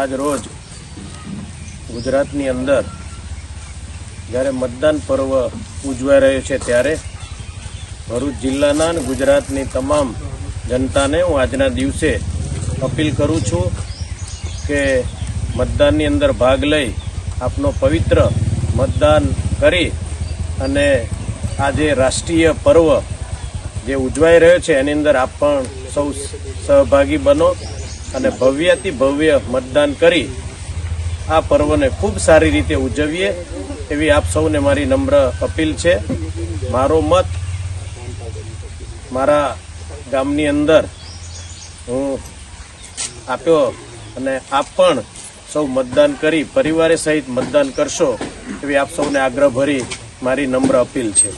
આજ રોજ ગુજરાતની અંદર જ્યારે મતદાન પર્વ ઉજવાઈ રહ્યો છે ત્યારે ભરૂચ જિલ્લાના અને ગુજરાતની તમામ જનતાને હું આજના દિવસે અપીલ કરું છું કે મતદાનની અંદર ભાગ લઈ આપનો પવિત્ર મતદાન કરી અને આજે રાષ્ટ્રીય પર્વ જે ઉજવાઈ રહ્યો છે એની અંદર આપ પણ સૌ સહભાગી બનો અને ભવ્યથી ભવ્ય મતદાન કરી આ પર્વને ખૂબ સારી રીતે ઉજવીએ એવી આપ સૌને મારી નમ્ર અપીલ છે। મારો મત મારા ગામની અંદર હું આપ્યો અને આપ પણ સૌ મતદાન કરી પરિવારે સહિત મતદાન કરશો એવી આપ સૌને આગ્રહભરી મારી નમ્ર અપીલ છે।